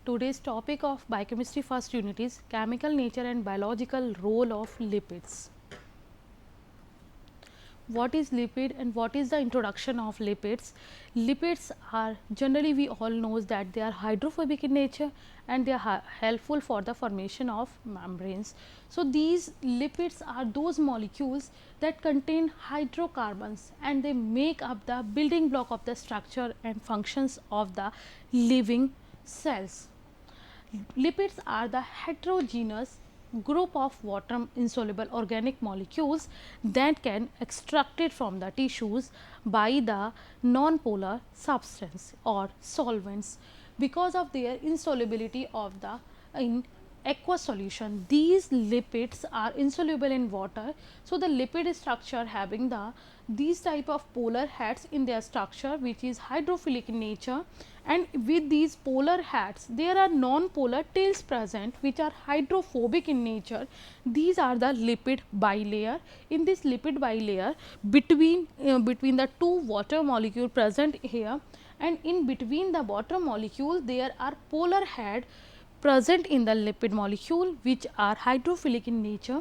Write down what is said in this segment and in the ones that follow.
Today's topic of biochemistry first unit is chemical nature and biological role of lipids. What is lipid and what is the introduction of lipids? Lipids are generally, we all knows that they are hydrophobic in nature and they are helpful for the formation of membranes. So these lipids are those molecules that contain hydrocarbons and they make up the building block of the structure and functions of the living cells. Lipids are the heterogeneous group of water insoluble organic molecules that can extracted from the tissues by the non-polar substance or solvents because of their insolubility of the in aqueous solution. These lipids are insoluble in water. So the lipid structure having these type of polar heads in their structure, which is hydrophilic in nature, and with these polar heads there are non-polar tails present which are hydrophobic in nature. These are the lipid bilayer. In this lipid bilayer, between the two water molecule present here, and in between the water molecule there are polar head present in the lipid molecule which are hydrophilic in nature,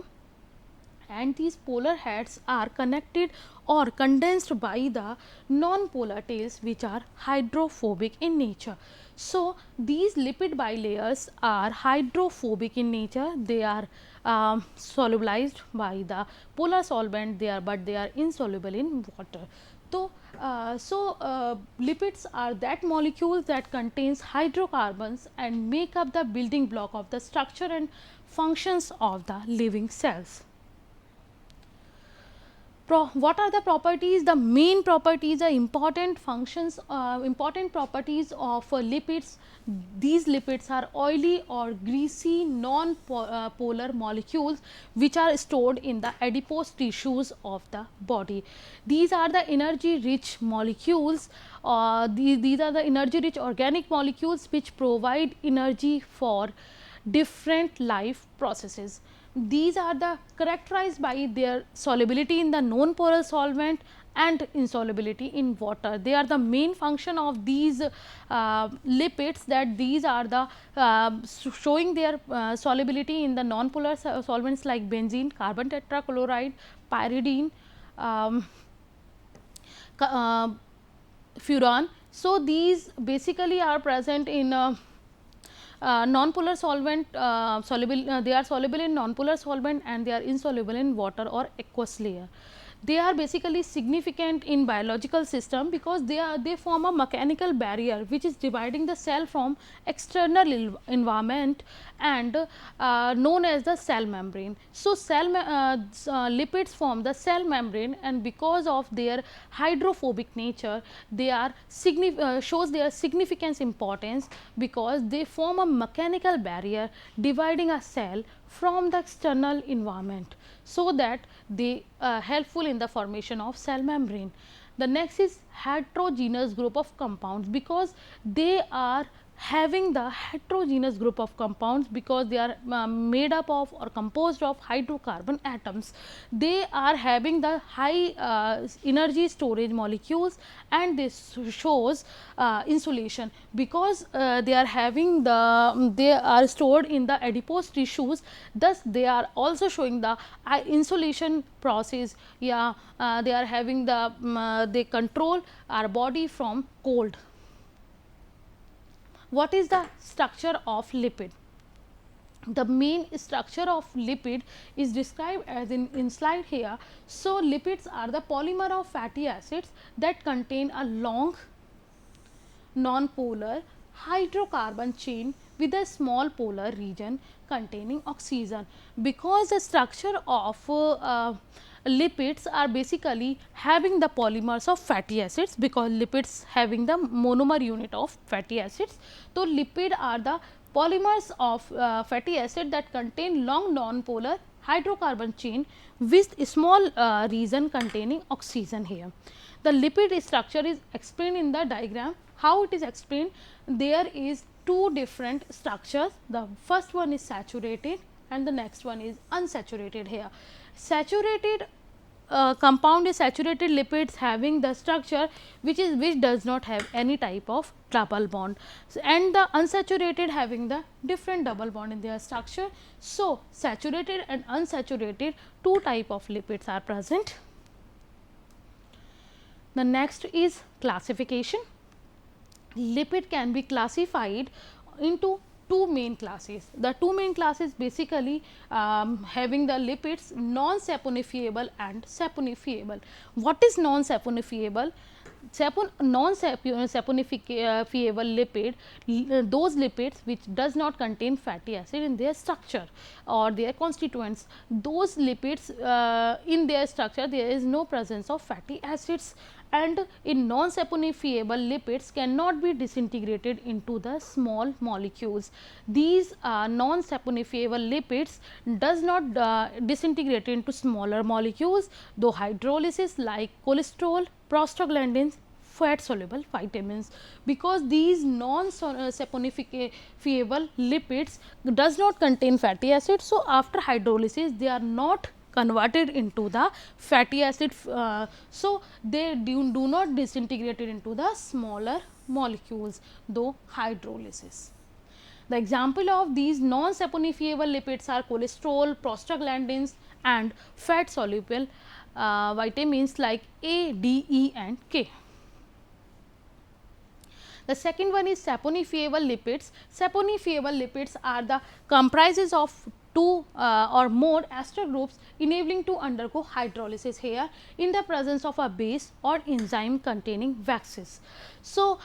and these polar heads are connected or condensed by the non-polar tails which are hydrophobic in nature. So these lipid bilayers are hydrophobic in nature. They are solubilized by the polar solvent, but they are insoluble in water. Lipids are that molecules that contains hydrocarbons and make up the building block of the structure and functions of the living cells. What are the properties? The main properties, the important functions, important properties of lipids. These lipids are oily or greasy non-polar molecules which are stored in the adipose tissues of the body. These are the energy rich molecules. These are the energy rich organic molecules which provide energy for different life processes. These are the characterized by their solubility in the non-polar solvent and insolubility in water. They are the main function of these lipids, that these are the showing their solubility in the non-polar solvents like benzene, carbon tetrachloride, pyridine, furan. So these basically are present in non-polar solvent, they are soluble in non-polar solvent and they are insoluble in water or aqueous layer. They are basically significant in biological system because they form a mechanical barrier which is dividing the cell from external environment and known as the cell membrane. So lipids form the cell membrane, and because of their hydrophobic nature they are shows their significance importance because they form a mechanical barrier dividing a cell from the external environment, so that they are helpful in the formation of cell membrane. The next is heterogeneous group of compounds, because they are having the heterogeneous group of compounds because they are made up of or composed of hydrocarbon atoms. They are having the high energy storage molecules, and this shows insulation because they are having they are stored in the adipose tissues, thus they are also showing the insulation process. Yeah, they are having they control our body from cold. What is the structure of lipid? The main structure of lipid is described as in slide here. So lipids are the polymer of fatty acids that contain a long non-polar hydrocarbon chain with a small polar region containing oxygen. Because the structure of lipids are basically having the polymers of fatty acids, because lipids having the monomer unit of fatty acids. So lipid are the polymers of fatty acid that contain long non-polar hydrocarbon chain with small region containing oxygen here. The lipid structure is explained in the diagram. How it is explained? There is two different structures. The first one is saturated and the next one is unsaturated here. Saturated compound is saturated lipids having the structure which does not have any type of double bond, and the unsaturated having the different double bond in their structure. So, saturated and unsaturated two type of lipids are present. The next is classification. Lipid can be classified into two main classes. The two main classes basically having the lipids non-saponifiable and saponifiable. What is non-saponifiable? Non-saponifiable lipid, those lipids which does not contain fatty acid in their structure or their constituents. Those lipids in their structure there is no presence of fatty acids, and in non-saponifiable lipids cannot be disintegrated into the small molecules. These non-saponifiable lipids does not disintegrate into smaller molecules, though hydrolysis like cholesterol, prostaglandins, fat soluble vitamins, because these non-saponifiable lipids does not contain fatty acids. So, after hydrolysis they are not converted into the fatty acid, so they do not disintegrate into the smaller molecules though hydrolysis. The example of these non-saponifiable lipids are cholesterol, prostaglandins and fat soluble vitamins like A, D, E and K. The second one is saponifiable lipids. Saponifiable lipids are the comprises of two or more ester groups enabling to undergo hydrolysis here in the presence of a base or enzyme containing waxes. So,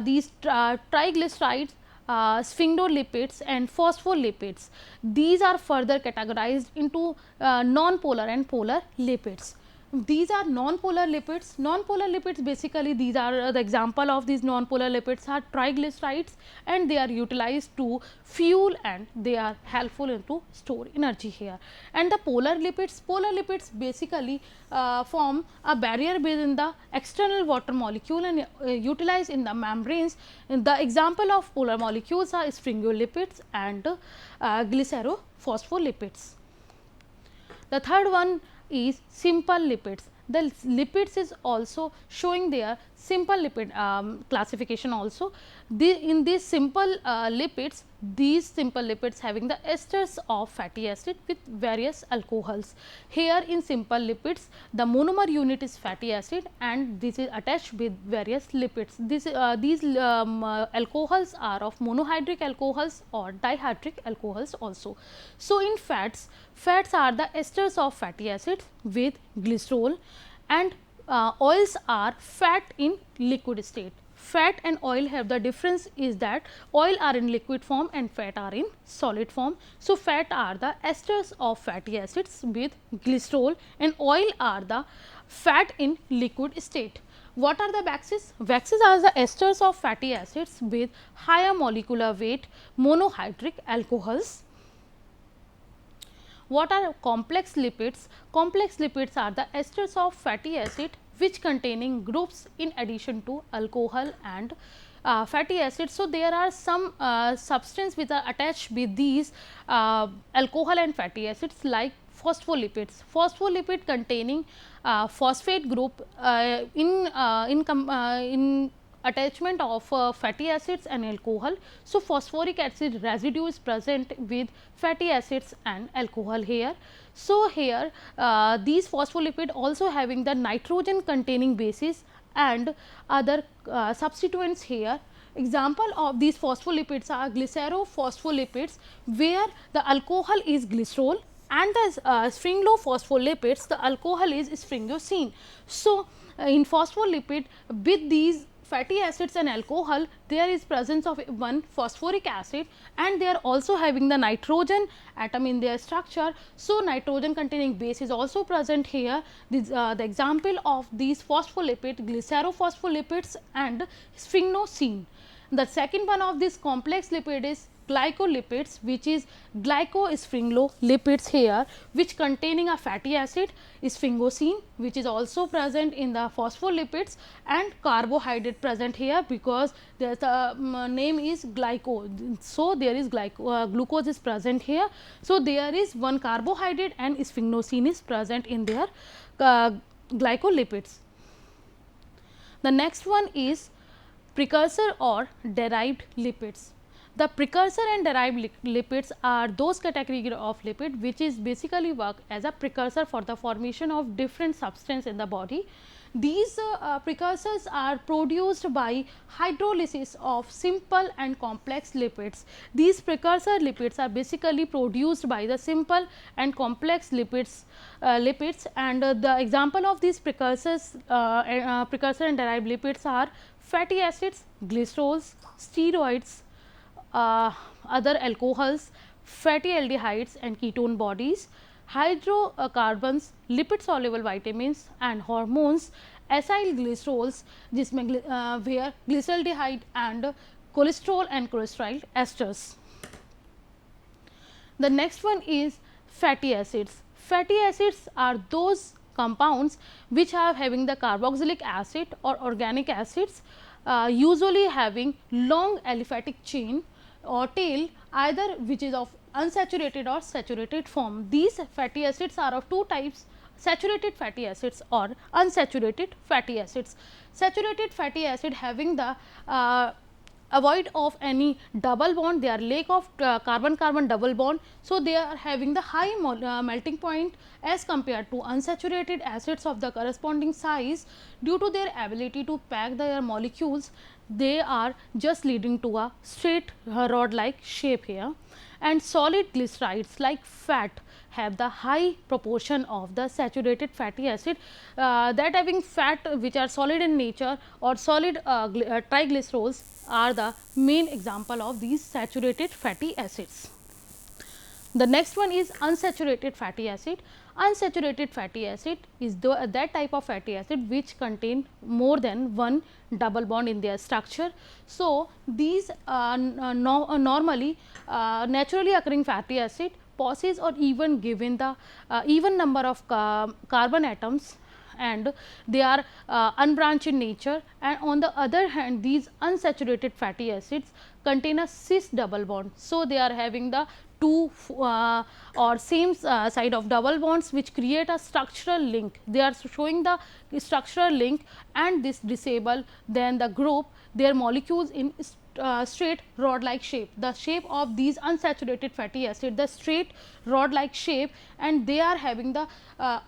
these triglycerides, sphingolipids and phospholipids, these are further categorized into non-polar and polar lipids. These are non-polar lipids. Non-polar lipids basically these are the example of these non-polar lipids are triglycerides, and they are utilized to fuel and they are helpful into store energy here. And the polar lipids basically form a barrier within the external water molecule and utilized in the membranes. And the example of polar molecules are sphingolipids and glycerophospholipids. The third one is simple lipids. The lipids is also showing their simple lipid classification also. In these simple lipids, these simple lipids having the esters of fatty acid with various alcohols. Here in simple lipids, the monomer unit is fatty acid and this is attached with various lipids. These alcohols are of monohydric alcohols or dihydric alcohols also. So, in fats are the esters of fatty acids with glycerol, and oils are fat in liquid state. Fat and oil have the difference is that oil are in liquid form and fat are in solid form. So, fat are the esters of fatty acids with glycerol and oil are the fat in liquid state. What are the waxes? Waxes are the esters of fatty acids with higher molecular weight monohydric alcohols. What are complex lipids? Complex lipids are the esters of fatty acid which containing groups in addition to alcohol and fatty acids. So, there are some substances which are attached with these alcohol and fatty acids like phospholipids. Phospholipid containing phosphate group in attachment of fatty acids and alcohol. So, phosphoric acid residue is present with fatty acids and alcohol here. So, here these phospholipid also having the nitrogen containing bases and other substituents here. Example of these phospholipids are glycerophospholipids where the alcohol is glycerol, and the sphingolipids the alcohol is sphingosine. So, in phospholipid with these fatty acids and alcohol there is presence of one phosphoric acid and they are also having the nitrogen atom in their structure. So, nitrogen containing base is also present here. This, the example of these phospholipid glycerophospholipids and sphingosine. The second one of this complex lipid is glycolipids, which is glycosphingolipids here, which containing a fatty acid sphingosine, which is also present in the phospholipids, and carbohydrate present here because the name is glyco. So, there is glucose is present here. So, there is one carbohydrate and sphingosine is present in their glycolipids. The next one is precursor or derived lipids. The precursor and derived lipids are those category of lipid which is basically work as a precursor for the formation of different substance in the body. These precursors are produced by hydrolysis of simple and complex lipids. These precursor lipids are basically produced by the simple and complex lipids, and the example of these precursors, precursor and derived lipids are fatty acids, glycerols, steroids, other alcohols, fatty aldehydes and ketone bodies, hydrocarbons, lipid soluble vitamins and hormones, acyl glycerols जिसमें where glyceraldehyde and cholesterol and cholesterol esters. The next one is fatty acids. Fatty acids are those compounds which are having the carboxylic acid or organic acids, usually having long aliphatic chain or tail, either which is of unsaturated or saturated form. These fatty acids are of two types: saturated fatty acids or unsaturated fatty acids. Saturated fatty acid having the avoid of any double bond, they are lack of carbon carbon double bond. So, they are having the high melting point as compared to unsaturated acids of the corresponding size. Due to their ability to pack their molecules, they are just leading to a straight rod like shape here. And solid glycerides like fat have the high proportion of the saturated fatty acid, that having fat which are solid in nature or solid triglycerols are the main example of these saturated fatty acids. The next one is unsaturated fatty acid. Unsaturated fatty acid is that type of fatty acid which contain more than one double bond in their structure. So, these normally naturally occurring fatty acid possess or even given the even number of carbon atoms, and they are unbranched in nature, and on the other hand these unsaturated fatty acids contain a cis double bond. So, they are having the two or same side of double bonds which create a structural link. They are showing the structural link, and this disable then the group their molecules in straight rod like shape. The shape of these unsaturated fatty acid, the straight rod like shape, and they are having the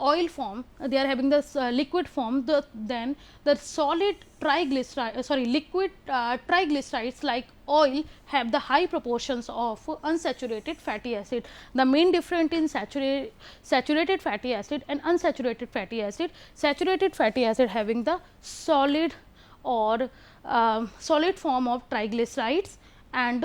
oil form, they are having the liquid form. Then the solid triglyceride liquid triglycerides like oil have the high proportions of unsaturated fatty acid. The main difference in saturated fatty acid and unsaturated fatty acid: saturated fatty acid having the solid or solid form of triglycerides, and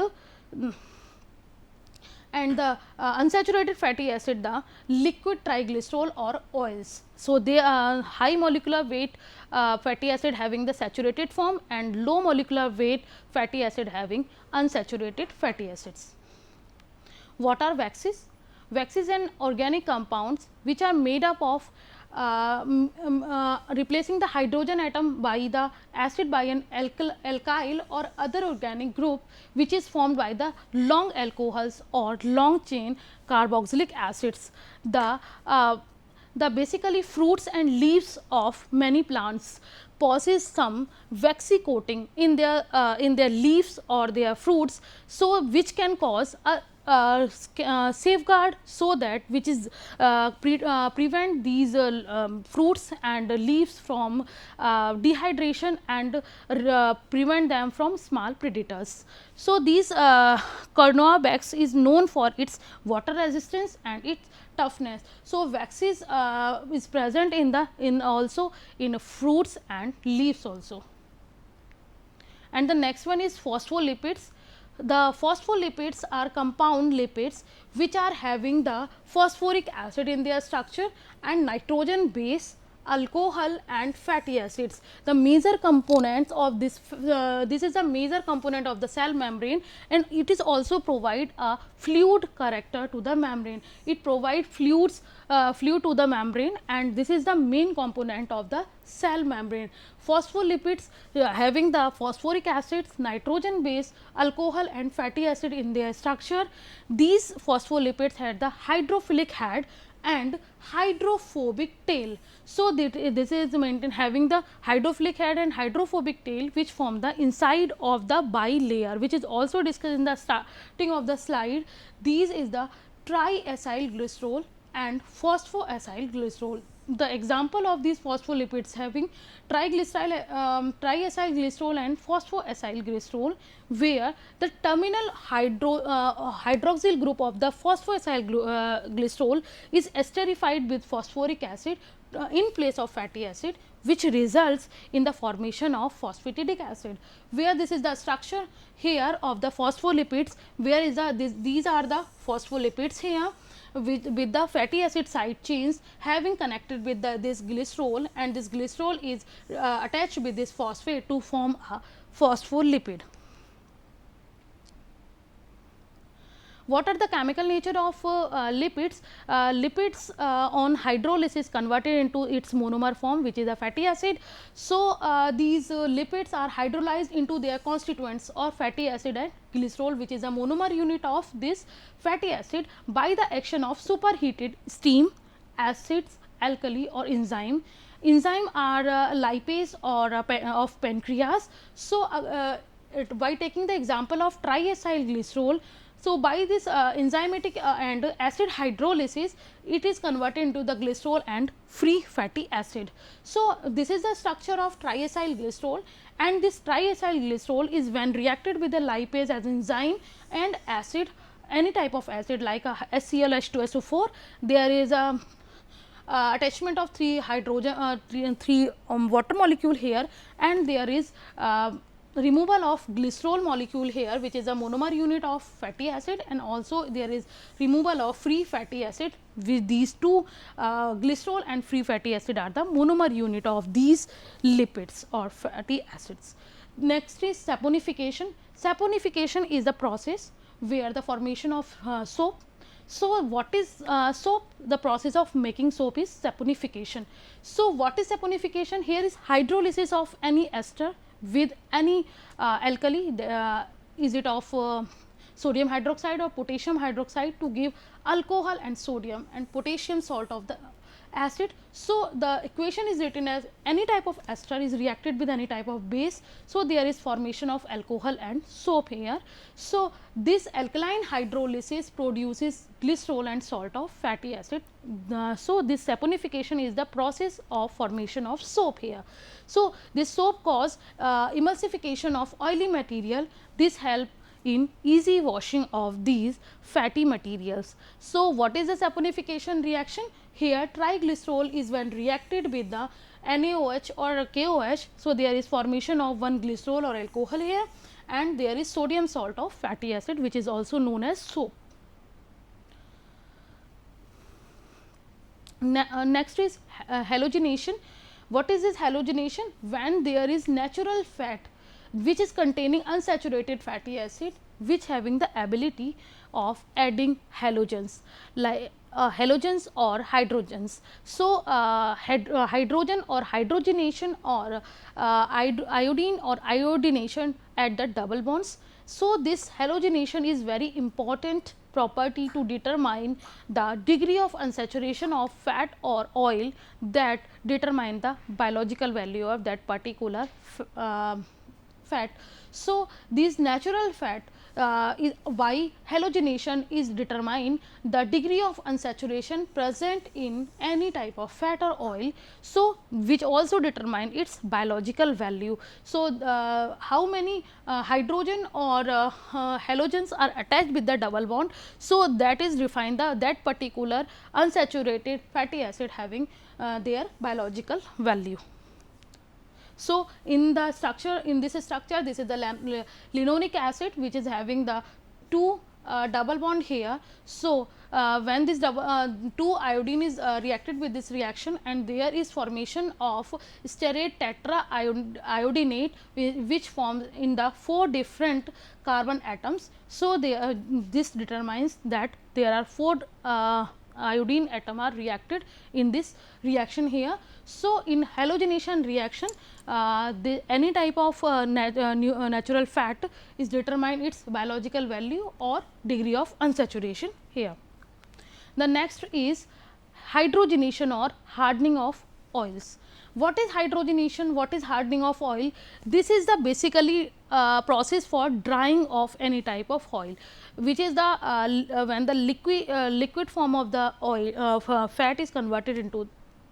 the unsaturated fatty acid the liquid triglycerol or oils. So, they are high molecular weight fatty acid having the saturated form, and low molecular weight fatty acid having unsaturated fatty acids. What are waxes? Waxes and organic compounds which are made up of replacing the hydrogen atom by the acid by an alkyl or other organic group which is formed by the long alcohols or long chain carboxylic acids. The basically fruits and leaves of many plants possess some waxy coating in their leaves or their fruits. So, which can cause a safeguard, so that which is prevent these fruits and leaves from dehydration and prevent them from small predators. So, these Carnoa wax is known for its water resistance and its toughness. So, waxes is present in also in fruits and leaves also. And the next one is phospholipids. The phospholipids are compound lipids which are having the phosphoric acid in their structure and nitrogen base, alcohol and fatty acids. The major components of this is a major component of the cell membrane, and it is also provide a fluid character to the membrane. It provides fluid to the membrane, and this is the main component of the cell membrane. Phospholipids having the phosphoric acids, nitrogen base, alcohol and fatty acid in their structure. These phospholipids had the hydrophilic head and hydrophobic tail. So, this is maintained having the hydrophilic head and hydrophobic tail, which form the inside of the bilayer, which is also discussed in the starting of the slide. These is the triacyl glycerol and phosphoacyl glycerol. The example of these phospholipids having triacyl glycerol and phosphoacyl glycerol, where the terminal hydroxyl group of the phosphoacyl glycerol is esterified with phosphoric acid in place of fatty acid, which results in the formation of phosphatidic acid. Where this is the structure here of the phospholipids, where is these are the phospholipids here with the fatty acid side chains having connected with this glycerol, and this glycerol is attached with this phosphate to form a phospholipid. What are the chemical nature of lipids? Lipids on hydrolysis converted into its monomer form, which is a fatty acid. So, these lipids are hydrolyzed into their constituents or fatty acid and glycerol, which is a monomer unit of this fatty acid, by the action of superheated steam, acids, alkali or enzyme. Enzyme are lipase or of pancreas. So, by taking the example of triacyl glycerol, so by this enzymatic and acid hydrolysis, it is converted into the glycerol and free fatty acid. So, this is the structure of triacyl glycerol, and this triacyl glycerol is when reacted with the lipase as enzyme and acid, any type of acid like a HCl H2SO4, there is a attachment of 3 hydrogen 3 water molecule here, and there is removal of glycerol molecule here, which is a monomer unit of fatty acid, and also there is removal of free fatty acid, with these two glycerol and free fatty acid are the monomer unit of these lipids or fatty acids. Next is saponification. Saponification is the process where the formation of soap. So, what is soap? The process of making soap is saponification. So, what is saponification? Here is hydrolysis of any ester with any alkali, is it of sodium hydroxide or potassium hydroxide, to give alcohol and sodium and potassium salt of the acid. So, the equation is written as any type of ester is reacted with any type of base. So, there is formation of alcohol and soap here. So, this alkaline hydrolysis produces glycerol and salt of fatty acid. So, this saponification is the process of formation of soap here. So, this soap cause emulsification of oily material. This help in easy washing of these fatty materials. So, what is the saponification reaction? Here triglycerol is when reacted with the NaOH or KOH. So, there is formation of one glycerol or alcohol here, and there is sodium salt of fatty acid, which is also known as soap. Next is halogenation. What is this halogenation? When there is natural fat which is containing unsaturated fatty acid, which having the ability of adding halogens, like halogens or hydrogens. So, hydrogen or hydrogenation or iodine or iodination at the double bonds. So, this halogenation is very important property to determine the degree of unsaturation of fat or oil that determine the biological value of that particular fat. So, this natural fat by halogenation is determined the degree of unsaturation present in any type of fat or oil. So, which also determine its biological value. So, how many hydrogen or halogens are attached with the double bond. So, that is defined that particular unsaturated fatty acid having their biological value. So, in the structure, in this structure, this is the linoleic acid, which is having the two double bond here. So, when this two iodine is reacted with this reaction, and there is formation of stearate tetraiodinate, which forms in the 4 different carbon atoms. So, this determines that there are 4 iodine atom are reacted in this reaction here. So, in halogenation reaction, any type of natural fat is determined its biological value or degree of unsaturation here. The next is hydrogenation or hardening of oils. What is hydrogenation? What is hardening of oil? This is the basically process for drying of any type of oil, which is the when the liquid form of the oil fat is converted into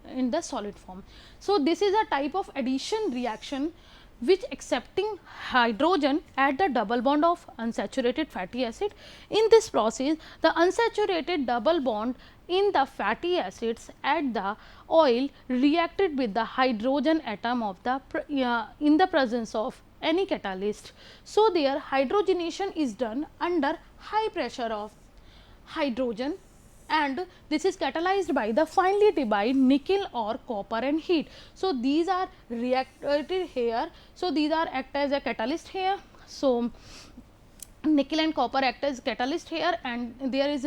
in the solid form. So, this is a type of addition reaction which accepting hydrogen at the double bond of unsaturated fatty acid. In this process, the unsaturated double bond in the fatty acids at the oil reacted with the hydrogen atom of the in the presence of any catalyst. So, their hydrogenation is done under high pressure of hydrogen, and this is catalyzed by the finely divided nickel or copper and heat. So, these are reacted here. So, these are act as a catalyst here. So, nickel and copper act as catalyst here, and there is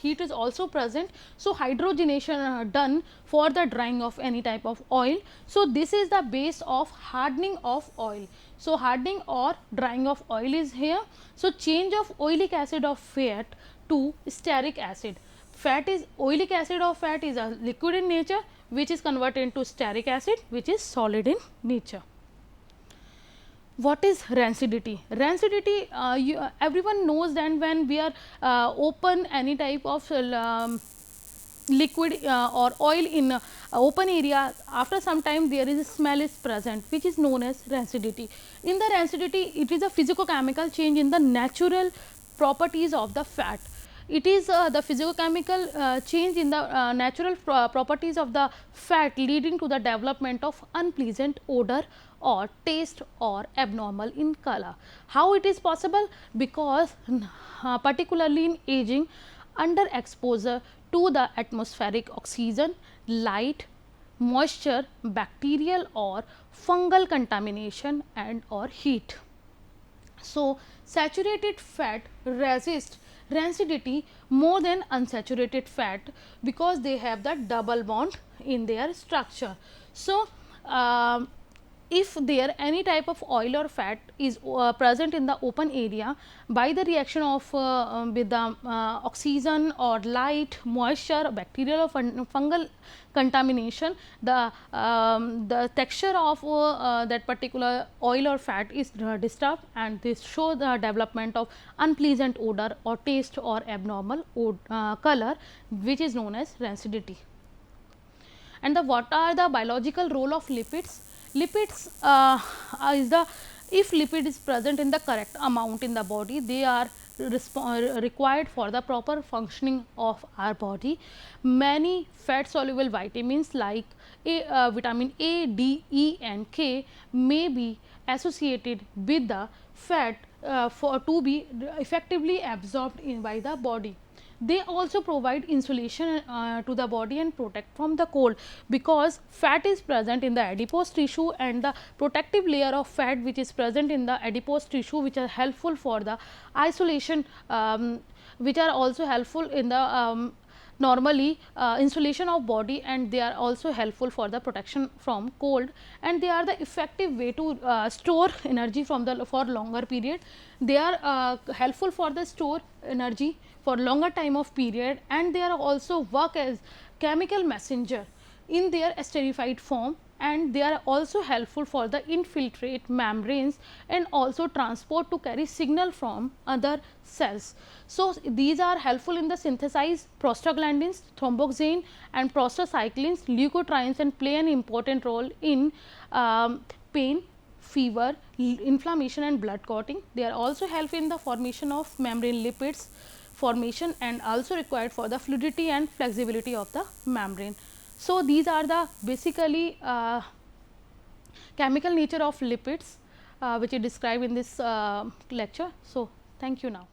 heat is also present. So, hydrogenation done for the drying of any type of oil. So, this is the base of hardening of oil. So, hardening or drying of oil is here. So, change of oleic acid of fat to stearic acid. Fat is oleic acid of fat is a liquid in nature, which is converted into stearic acid, which is solid in nature. What is rancidity? Rancidity, everyone knows that when we are open any type of liquid or oil in open area, after some time there is a smell is present, which is known as rancidity. In the rancidity, it is a physicochemical change in the natural properties of the fat. It is the physicochemical change in the natural properties of the fat leading to the development of unpleasant odor or taste or abnormal in color. How it is possible? Because particularly in aging, under exposure to the atmospheric oxygen, light, moisture, bacterial or fungal contamination and or heat. So, saturated fat resist rancidity more than unsaturated fat because they have the double bond in their structure. So, if there any type of oil or fat is present in the open area, by the reaction of with the oxygen or light, moisture, bacterial or fungal contamination, the texture of that particular oil or fat is disturbed, and this show the development of unpleasant odor or taste or abnormal color, which is known as rancidity. And what are the biological role of lipids? Lipids is the, if lipid is present in the correct amount in the body, they are required for the proper functioning of our body. Many fat soluble vitamins like vitamin A, D, E and K may be associated with the fat for to be effectively absorbed in by the body. They also provide insulation to the body and protect from the cold, because fat is present in the adipose tissue, and the protective layer of fat which is present in the adipose tissue, which are helpful for the isolation, which are also helpful in the normally insulation of body, and they are also helpful for the protection from cold, and they are the effective way to store energy from the for longer period. They are helpful for the store energy for longer time of period, and they are also work as chemical messenger in their esterified form, and they are also helpful for the infiltrate membranes and also transport to carry signal from other cells. So, these are helpful in the synthesize prostaglandins, thromboxane and prostacyclins, leukotrienes, and play an important role in pain, fever, inflammation and blood clotting. They are also helpful in the formation of membrane lipids formation, and also required for the fluidity and flexibility of the membrane. So, these are the basically chemical nature of lipids which is described in this lecture. So, thank you now.